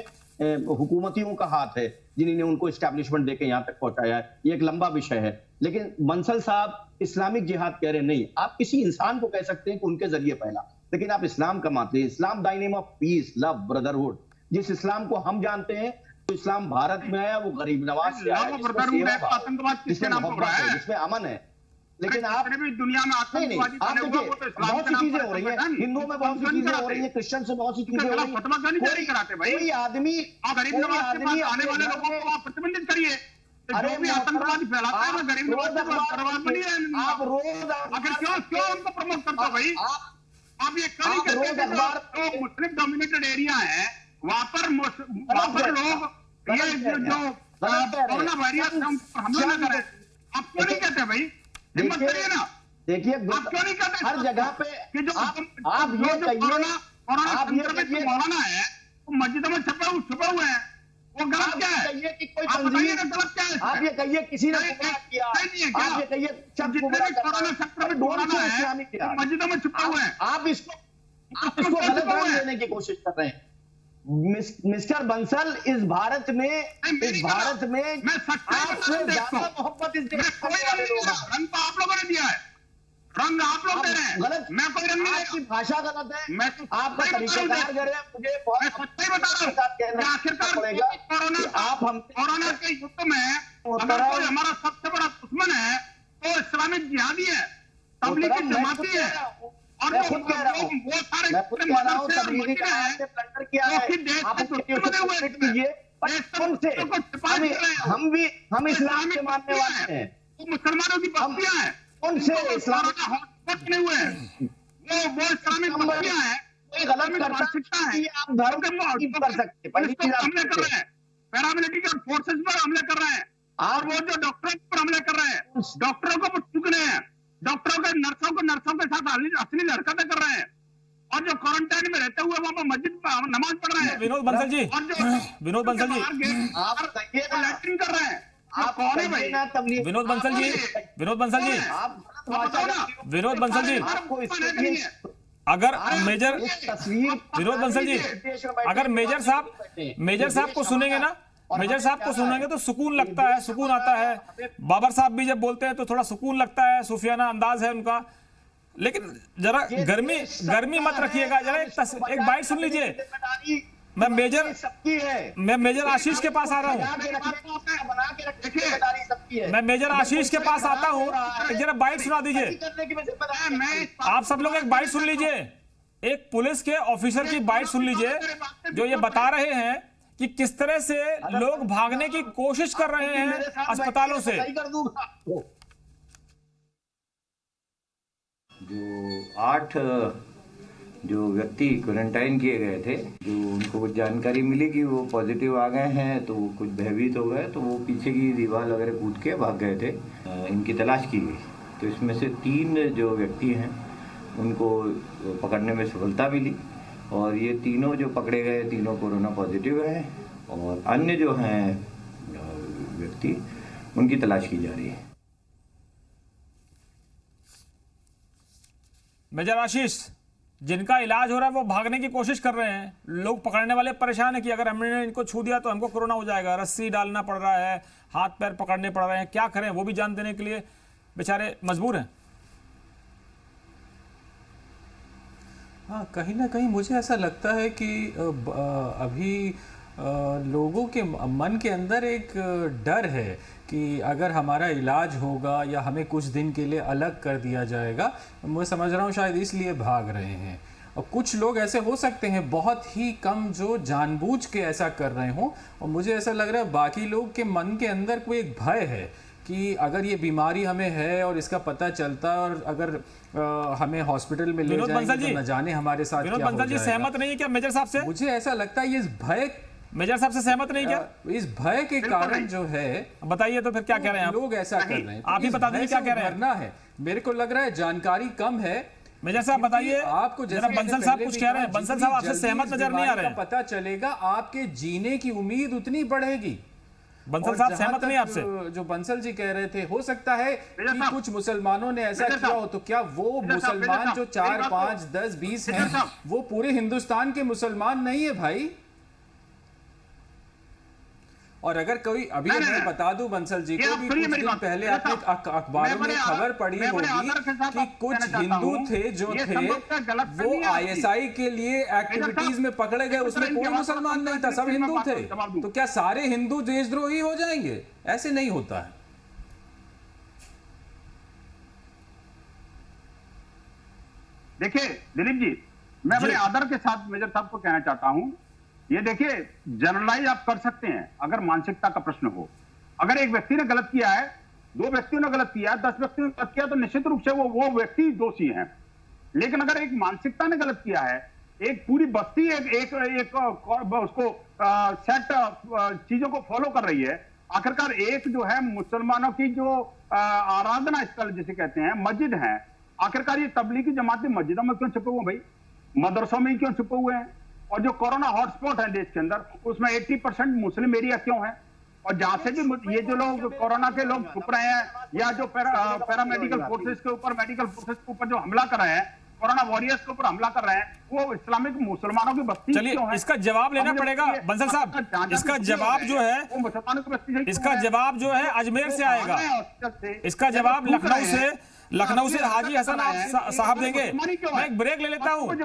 हुकूमतियों का हाथ है, जिन्होंने उनको एस्टैब्लिशमेंट देके यहाँ तक पहुंचाया है। ये एक लंबा विषय है। लेकिन बंसल साहब इस्लामिक जिहाद कह रहे नहीं, आप किसी इंसान को कह सकते हैं कि उनके जरिए फैला, लेकिन आप इस्लाम का मानते हैं। इस्लाम the name of peace, love, brotherhood. जिस इस्लाम को हम जानते हैं, तो इस्लाम भारत में है, वो गरीब नवाज से आया, जिसमें मोहब्बत है, जिसमें अमन है। लेकिन आप भी दुनिया में नहीं, आप देखिए बहुत सी चीजें हो रही है, हिंदुओं में बहुत सी चीजें हो रही है, क्रिश्चियन से बहुत सी चीजें हो रही है। कोई आदमी आने वाले लोगों को आप प्रतिबंधित करिए। जो भी आतंकवादी फैलाता है, गरीब आप रोज आखिर क्यों उनको प्रमोट करते हो भाई? आप ये कर ही करते, मुस्लिम डोमिनेटेड एरिया है, वहां पर लोग ये जो कोरोना वायरस हमला न करें, आप क्यों नहीं कहते भाई? हिम्मत करिए ना। देखिए आप क्यों नहीं कहते हर जगह पे कि जो आप ये कहिए मौलाना है वो मस्जिदों में छुपे हुए हैं, वो गलत क्या है? कि कोई आप बताइए ना, गलत क्या है? आप ये कहिए किसी ने गुमराह किया, आप ये कहिए कोरोना सेक्टर में कोरोना है मस्जिदों में छुपे हुए हैं, आप इसको गलत रंग देने की कोशिश कर रहे हैं। मिस्टर बंसल, इस भारत में आपसे ज्यादा मोहब्बत इस देश को रंग तो आप लोगों ने दिया है, रंग आप लोग दे रहे हैं, गलत। मैं कोई रंग नहीं, आपकी भाषा गलत है, मैं आपका तरीकाकार गलत है। मुझे मैं सच्चाई बता रहा हूँ। आखिरकार आप हम कोरोना के युद्ध में अगर कोई हमारा सबसे बड़ा दुश्मन है तो इस्लामिक जिहादी है, तबलीगी जमाती है, और वो सारे हम इस्लाम के मानने वाले हैं, मुसलमानों की बस्तियां हैं, उनसे इस्लाम बने हुए हैं, वो इस्लामिक बस्तियां हैं, गलत कर सकता है। आप धर्म कर सकते, हमले कर रहे हैं, पैरामिलिट्री फोर्सेस पर हमले कर रहे हैं, और वो जो डॉक्टरों पर हमले कर रहे हैं, डॉक्टरों को चुक रहे हैं, डॉक्टरों के नर्सों के साथ असली हरकतें कर रहे हैं, और जो क्वारंटाइन में रहते हुए वहां पर मस्जिद में नमाज पढ़ रहे हैं। विनोद बंसल जी, विनोद बंसल जी, आप लैट्रिन कर रहे हैं, आप कौन है भाई? विनोद बंसल जी, विनोद बंसल जी, विनोद बंसल जी, अगर मेजर विनोद बंसल जी, अगर मेजर साहब को सुनेंगे ना, मेजर साहब को सुनेंगे तो सुकून लगता है, सुकून आता है। बाबर साहब भी जब बोलते हैं तो थोड़ा सुकून लगता है, सूफियाना अंदाज है उनका। लेकिन जरा गर्मी मत रखिएगा, जरा एक बाइट सुन लीजिए। मैं मेजर आशीष के पास आ रहा हूँ, मैं मेजर आशीष के पास आता हूँ, जरा बाइट सुना दीजिए। आप सब लोग एक बाइट सुन लीजिए, एक पुलिस के ऑफिसर की बाइट सुन लीजिए, जो ये बता रहे हैं कि किस तरह से लोग भागने की कोशिश कर रहे हैं अस्पतालों से। जो 8 जो व्यक्ति क्वारंटाइन किए गए थे, जो उनको कुछ जानकारी मिली कि वो पॉजिटिव आ गए हैं, तो वो कुछ भयभीत हो गए, तो वो पीछे की दीवार वगैरह कूद के भाग गए थे। इनकी तलाश की गई, तो इसमें से 3 जो व्यक्ति हैं उनको पकड़ने में सफलता मिली, और ये तीनों जो पकड़े गए तीनों कोरोना पॉजिटिव हैं, और अन्य जो हैं व्यक्ति उनकी तलाश की जा रही है। मेजर आशीष, जिनका इलाज हो रहा है वो भागने की कोशिश कर रहे हैं, लोग पकड़ने वाले परेशान है कि अगर हमने इनको छू दिया तो हमको कोरोना हो जाएगा, रस्सी डालना पड़ रहा है, हाथ पैर पकड़ने पड़ रहे हैं, क्या करें, वो भी जान देने के लिए बेचारे मजबूर हैं। हाँ, कहीं ना कहीं मुझे ऐसा लगता है कि अभी लोगों के मन के अंदर एक डर है कि अगर हमारा इलाज होगा या हमें कुछ दिन के लिए अलग कर दिया जाएगा, मैं समझ रहा हूँ शायद इसलिए भाग रहे हैं। और कुछ लोग ऐसे हो सकते हैं बहुत ही कम जो जानबूझ के ऐसा कर रहे हों, और मुझे ऐसा लग रहा है बाकी लोग के मन के अंदर कोई एक भय है कि अगर ये बीमारी हमें है और इसका पता चलता है और अगर हमें हॉस्पिटल में ले जाएंगे तो न जाने हमारे साथ क्या हो जाएगा। जी सहमत नहीं है क्या मेजर साहब से? मुझे ऐसा लगता है ये भय, मेजर साहब से सहमत नहीं क्या? इस भय के कारण जो है, बताइए तो फिर क्या कह रहे हैं लोग ऐसा कर रहे हैं, आप ही बता दीजिए क्या कह रहे हैं। है मेरे को लग रहा है जानकारी कम है। मेजर साहब बताइए, आपको जरा बंसल साहब कुछ कह रहे हैं, बंसल साहब आपसे सहमत नजर नहीं आ रहे हैं। पता चलेगा आपके जीने की उम्मीद उतनी बढ़ेगी। बंसल साहब सहमत नहीं आपसे? जो बंसल जी कह रहे थे, हो सकता है कि कुछ मुसलमानों ने ऐसा किया हो, तो क्या वो मुसलमान जो 4, 5, 10, 20 हैं वो पूरे हिंदुस्तान के मुसलमान नहीं है भाई? और अगर कोई अभी मैं बता दूं बंसल जी को भी, कुछ दिन पहले आपने अखबारों में खबर पढ़ी होगी कि कुछ हिंदू थे जो थे वो ISI के लिए एक्टिविटीज में पकड़े गए, उसमें कोई मुसलमान नहीं था, सब हिंदू थे। तो क्या सारे हिंदू देशद्रोही हो जाएंगे? ऐसे नहीं होता है। देखिए दिलीप जी, मैं बड़े आदर के साथ मेजर साहब को कहना चाहता हूं, ये देखिए जनरलाइज आप कर सकते हैं अगर मानसिकता का प्रश्न हो। अगर एक व्यक्ति ने गलत किया है, 2 व्यक्तियों ने गलत किया है, 10 व्यक्तियों ने गलत किया, तो निश्चित रूप से वो व्यक्ति दोषी है। लेकिन अगर एक मानसिकता ने गलत किया है, एक पूरी बस्ती एक उसको सेट चीजों को फॉलो कर रही है, आखिरकार एक जो है मुसलमानों की जो आराधना स्थल जिसे कहते हैं मस्जिद है, आखिरकार ये तबलीगी जमाती मस्जिदों में क्यों छुपे हुए भाई, मदरसों में क्यों छुपे हुए हैं? और जो कोरोना हॉटस्पॉट है देश के अंदर, उसमें 80% मुस्लिम एरिया क्यों है? और जहां से भी ये जो लोग कोरोना के लोग छुप रहे हैं, या जो पैरामेडिकल फोर्सेस के ऊपर, मेडिकल फोर्सेस के ऊपर जो हमला कर रहे हैं, कोरोना वॉरियर्स के ऊपर हमला कर रहे हैं, वो इस्लामिक मुसलमानों की बस्ती क्यों है? इसका जवाब लेना पड़ेगा बंसल साहब। इसका जवाब जो है, मुसलमानों की बस्ती इसका जवाब जो है अजमेर से आएगा, इसका जवाब लखनऊ से हाजी हसन साहब देंगे। मैं एक ब्रेक ले लेता हूँ,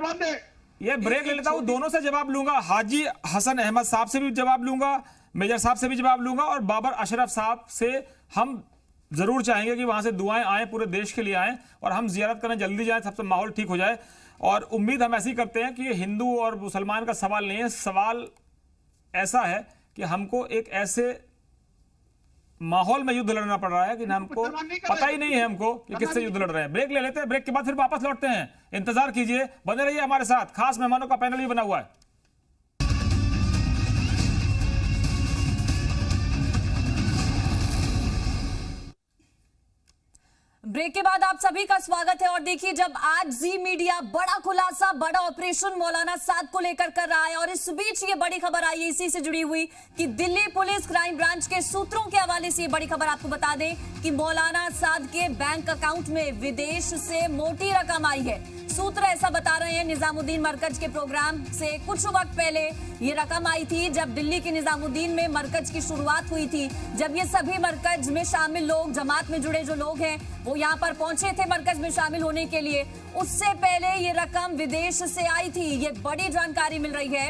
ये ब्रेक ले लेता हूं, दोनों से जवाब लूंगा। हाजी हसन अहमद साहब से भी जवाब लूंगा, मेजर साहब से भी जवाब लूंगा, और बाबर अशरफ साहब से हम जरूर चाहेंगे कि वहां से दुआएं आए, पूरे देश के लिए आए, और हम जियारत करने जल्दी जाएं, सबसे माहौल ठीक हो जाए। और उम्मीद हम ऐसी करते हैं कि ये हिंदू और मुसलमान का सवाल नहीं है, सवाल ऐसा है कि हमको एक ऐसे माहौल में युद्ध लड़ना पड़ रहा है कि हमको पता ही नहीं है हमको कि किससे युद्ध लड़ रहे हैं। ब्रेक ले लेते हैं, ब्रेक के बाद फिर वापस लौटते हैं। इंतजार कीजिए, बने रहिए हमारे साथ, खास मेहमानों का पैनल भी बना हुआ है। ब्रेक के बाद आप सभी का स्वागत है। और देखिए, जब आज जी मीडिया बड़ा खुलासा, बड़ा ऑपरेशन मौलाना साद को लेकर कर रहा है, और इस बीच ये बड़ी खबर आई है इसी से जुड़ी हुई कि दिल्ली पुलिस क्राइम ब्रांच के सूत्रों के हवाले से ये बड़ी खबर आपको बता दें कि मौलाना साद के बैंक अकाउंट में विदेश से मोटी रकम आई है। सूत्र ऐसा बता रहे हैं, निजामुद्दीन मरकज के प्रोग्राम से कुछ वक्त पहले ये रकम आई थी, जब दिल्ली के निजामुद्दीन में मरकज की शुरुआत हुई थी, जब ये सभी मरकज में शामिल लोग, जमात में जुड़े जो लोग हैं, वो यहाँ पर पहुंचे थे मरकज में शामिल होने के लिए, उससे पहले ये रकम विदेश से आई थी। ये बड़ी जानकारी मिल रही है।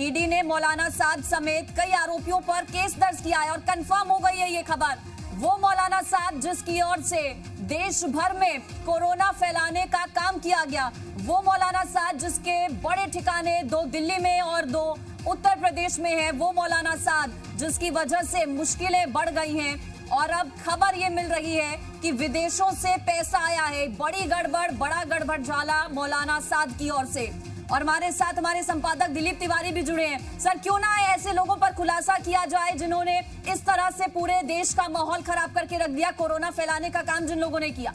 ईडी ने मौलाना साद समेत कई आरोपियों पर केस दर्ज किया है, और कंफर्म हो गई है ये खबर। वो मौलाना साद जिसकी ओर से देश भर में कोरोना फैलाने का काम किया गया, वो मौलाना साद जिसके बड़े ठिकाने 2 दिल्ली में और 2 उत्तर प्रदेश में है, वो मौलाना साद जिसकी वजह से मुश्किलें बढ़ गई हैं। और अब खबर ये मिल रही है कि विदेशों से पैसा आया है। बड़ी गड़बड़, बड़ा गड़बड़ झाला मौलाना साद की ओर से। और हमारे साथ हमारे संपादक दिलीप तिवारी भी जुड़े हैं। सर, क्यों ना ऐसे लोगों पर खुलासा किया जाए जिन्होंने इस तरह से पूरे देश का माहौल खराब करके रख दिया, कोरोना फैलाने का काम जिन लोगों ने किया।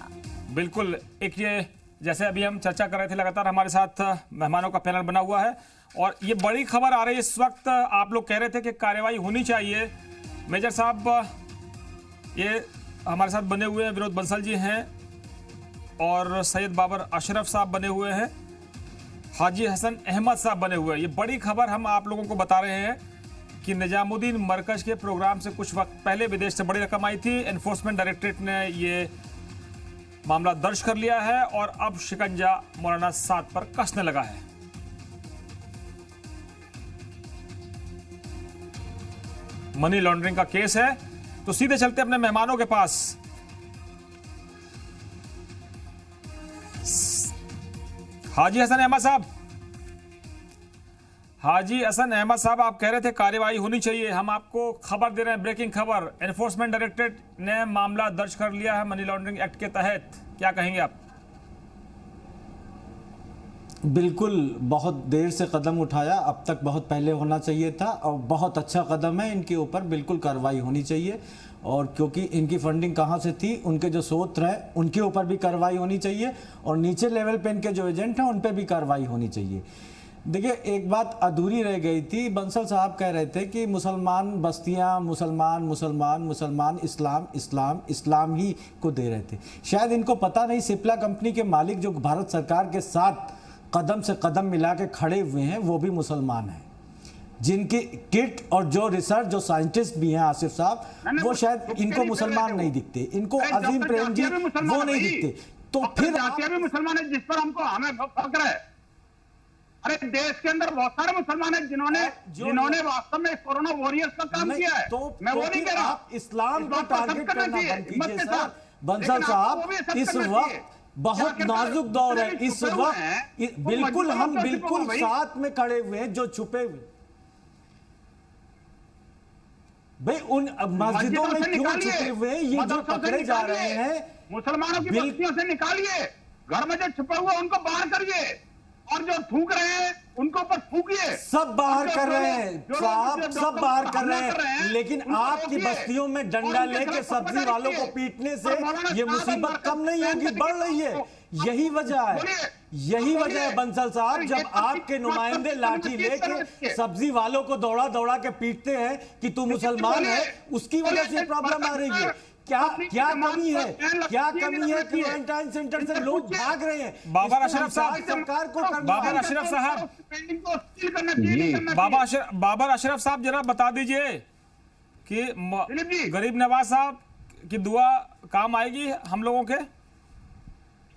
बिल्कुल, एक ये जैसे अभी हम चर्चा कर रहे थे, लगातार हमारे साथ मेहमानों का पैनल बना हुआ है, और ये बड़ी खबर आ रही है इस वक्त। आप लोग कह रहे थे कि कार्रवाई होनी चाहिए। मेजर साहब ये हमारे साथ बने हुए हैं, विनोद बंसल जी हैं, और सैयद बाबर अशरफ साहब बने हुए हैं, हाजी हसन अहमद साहब बने हुए हैं। ये बड़ी खबर हम आप लोगों को बता रहे हैं कि निजामुद्दीन मरकज के प्रोग्राम से कुछ वक्त पहले विदेश से बड़ी रकम आई थी। एनफोर्समेंट डायरेक्टरेट ने ये मामला दर्ज कर लिया है, और अब शिकंजा मौलाना साद पर कसने लगा है। मनी लॉन्ड्रिंग का केस है। तो सीधे चलते अपने मेहमानों के पास। हाजी हसन अहमद साहब, हाजी हसन अहमद साहब, आप कह रहे थे कार्रवाई होनी चाहिए। हम आपको खबर दे रहे हैं, ब्रेकिंग खबर, एनफोर्समेंट डायरेक्टरेट ने मामला दर्ज कर लिया है मनी लॉन्ड्रिंग एक्ट के तहत। क्या कहेंगे आप? बिल्कुल, बहुत देर से कदम उठाया, अब तक बहुत पहले होना चाहिए था, और बहुत अच्छा कदम है। इनके ऊपर बिल्कुल कार्रवाई होनी चाहिए, और क्योंकि इनकी फंडिंग कहाँ से थी, उनके जो स्रोत हैं उनके ऊपर भी कार्रवाई होनी चाहिए, और नीचे लेवल पे इनके जो एजेंट हैं उन पर भी कार्रवाई होनी चाहिए। देखिए, एक बात अधूरी रह गई थी। बंसल साहब कह रहे थे कि मुसलमान बस्तियां, मुसलमान मुसलमान मुसलमान, इस्लाम इस्लाम इस्लाम ही को दे रहे थे। शायद इनको पता नहीं, सिप्ला कंपनी के मालिक जो भारत सरकार के साथ कदम से कदम मिला के खड़े हुए हैं, वो भी मुसलमान हैं। जिनकी किट और जो रिसर्च जो साइंटिस्ट भी हैं आसिफ साहब, वो शायद इनको मुसलमान नहीं दिखते, इनको अजीम प्रेम जी वो नहीं दिखते। तो फिर भी मुसलमान है जिस पर हमें फक्र है। अरे देश के अंदर बहुत सारे मुसलमान हैं जिन्होंने वास्तव में कोरोना वॉरियर्स का काम किया है। मैं वो नहीं कह रहा। आप इस्लाम को टारगेट करना बंद कीजिए सर। बंसल साहब, इस वक्त बहुत नाजुक दौर है, इस वक्त बिल्कुल हम बिल्कुल साथ में खड़े हुए हैं जो छुपे हुए। भाई उन मस्जिदों में क्यों छुपे हुए हैं? ये जो पकड़े जा रहे हैं मुसलमानों की बस्तियों से निकालिए, घर में जो छुपे हुए उनको बाहर करिए, और जो थूक रहे हैं उनको ऊपर थूकिए। सब बाहर कर रहे हैं साहब, सब बाहर कर रहे हैं, लेकिन आपकी बस्तियों में डंडा लेके सब्जी वालों को पीटने से ये मुसीबत कम नहीं होगी, बढ़ रही है। यही वजह है, यही वजह है बंसल साहब, जब आपके नुमाइंदे लाठी लेके सब्जी वालों को दौड़ा दौड़ा के पीटते हैं कि तू मुसलमान है, उसकी वजह से प्रॉब्लम आ रही है। क्या कमी है, क्या कमी है कि क्वारंटाइन सेंटर से लोग भाग रहे हैं? बाबर अशरफ साहब, सरकार को बाबर अशरफ साहब, बाबर अशरफ साहब जरा बता दीजिए कि गरीब नवाज साहब की दुआ काम आएगी हम लोगों के?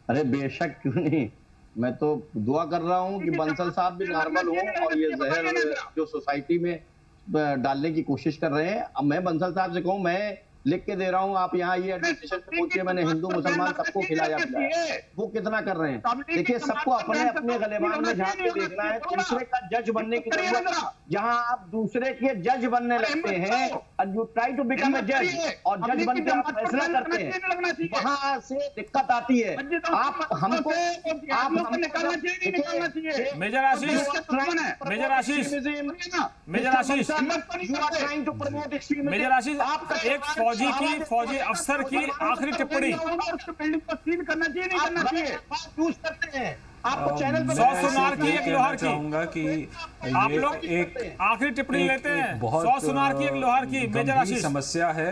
अरे बेशक, क्यों नहीं। मैं तो दुआ कर रहा हूं कि बंसल साहब भी नॉर्मल हो और ये जहर जो सोसाइटी में डालने की कोशिश कर रहे हैं। अब मैं बंसल साहब से कहूं, मैं लिख के दे रहा हूं, आप यहाँ ये एडमिनिस्ट्रेशन से पूछिए, मैंने हिंदू मुसलमान सबको खिलाया पिलाया, वो कितना कर रहे हैं। देखिए, सबको अपने अपने गलेबान में झांक के देखना है, दूसरे का जज बनने की जरूरत। जहां आप दूसरे के जज बनने लगते हैं और you try to become a जज और जज बन के आप फैसला करते हैं, वहां से दिक्कत आती है। आप हमको मेजर आशीष, मेजर आशीष, मेजर आशीष, मेजर आशीष, एक फौजी अफसर की आखिरी टिप्पणी। सील करना चाहिए, नहीं करना चाहिए। आपको चैनल पर 100 सुनार की एक लोहार की, चाहूंगा कि आप लोग एक आखिरी टिप्पणी लेते हैं। 100 सुनार की एक लोहार की। मेजर आशीष, समस्या है,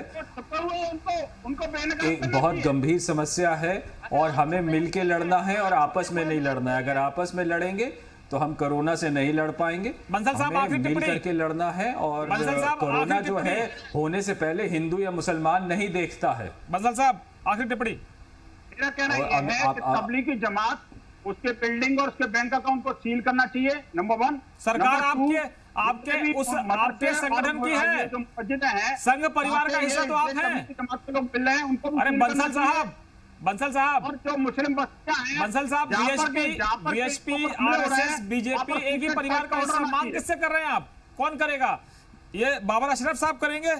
उनको एक बहुत गंभीर समस्या है और हमें मिलके लड़ना है और आपस में नहीं लड़ना है। अगर आपस में लड़ेंगे तो हम कोरोना से नहीं लड़ पाएंगे। बंसल साहब, आखिरी मिल टिप्पणी करके लड़ना है। और कोरोना जो है होने से पहले हिंदू या मुसलमान नहीं देखता है। बंसल साहब, आखिरी टिप्पणी। मेरा कहना यह है कि तबलीगी जमात, उसके बिल्डिंग और उसके बैंक अकाउंट को सील करना चाहिए, नंबर 1। सरकार आपके संगठन की है, जो मस्जिदें हैं, संघ परिवार का हिस्सा तो आप हैं। जमात के लोग मिल रहे हैं, उनको अरे बंसल साहब, और जो मुस्लिम बस्तियां हैं, बंसल साहब, बीएसपी, आरएसएस, बीजेपी एक ही परिवार का हिस्सा। मांग किससे कर रहे हैं आप? कौन करेगा? ये बाबर अशरफ साहब करेंगे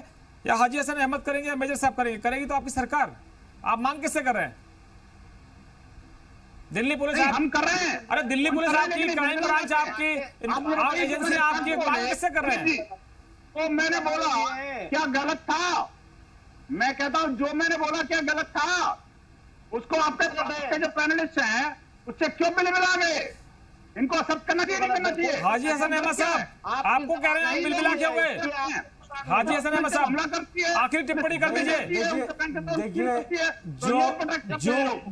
या हाजी हसन अहमद करेंगे या मेजर साहब करेंगे? करेगी तो आपकी सरकार। आप मांग किससे कर रहे हैं? दिल्ली पुलिस हम कर रहे हैं। अरे दिल्ली पुलिस आपकी, क्राइम ब्रांच आपकी, एजेंसी आपकी, मांग किससे कर रहे हैं? तो मैंने बोला क्या गलत था? मैं कहता हूं जो मैंने बोला क्या गलत था? उसको आपके जो पैनलिस्ट हैं उससे क्यों मिला गए? इनको एक्सेप्ट करना चाहिए, नहीं करना चाहिए? हाजी हसन अहमद साहब, आपको कह रहे हैं हम बिलबिला क्यों हुए? हाजी हसन अहमद साहब, आखिरी टिप्पणी कर दीजिए। देखिए,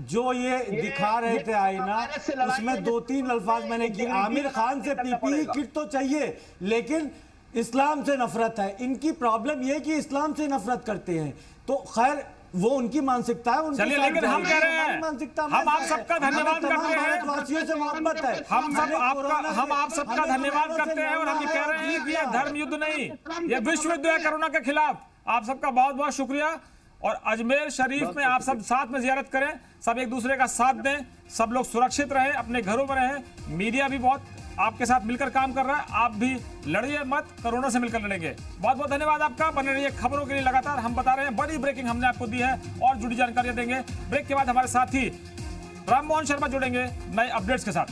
जो ये दिखा रहे थे आईना, उसमें 2-3 अल्फाज मैंने कि आमिर खान से पीपीई किट तो चाहिए, लेकिन इस्लाम से नफरत है। इनकी प्रॉब्लम ये कि इस्लाम से नफरत करते हैं। तो खैर, वो उनकी मानसिकता है, चलिए, लेकिन हम कह रहे हैं, मानसिकता हम आप सबका धन्यवाद करते हैं, भारतवासियों से मोहब्बत है, हम आप सबका धन्यवाद करते हैं और हम ये कह रहे हैं कि ये धर्म युद्ध नहीं, ये विश्व युद्ध है कोरोना के खिलाफ। आप सबका बहुत बहुत शुक्रिया। और अजमेर शरीफ में आप सब साथ में जियारत करें, सब एक दूसरे का साथ दें, सब लोग सुरक्षित रहें, अपने घरों में रहें। मीडिया भी बहुत आपके साथ मिलकर काम कर रहा है, आप भी लड़िए मत, कोरोना से मिलकर लड़ेंगे। बहुत बहुत धन्यवाद आपका। बने रहिए खबरों के लिए, लगातार हम बता रहे हैं, बड़ी ब्रेकिंग हमने आपको दी है और जुड़ी जानकारियां देंगे। ब्रेक के बाद हमारे साथी राम मोहन शर्मा जुड़ेंगे नए अपडेट्स के साथ।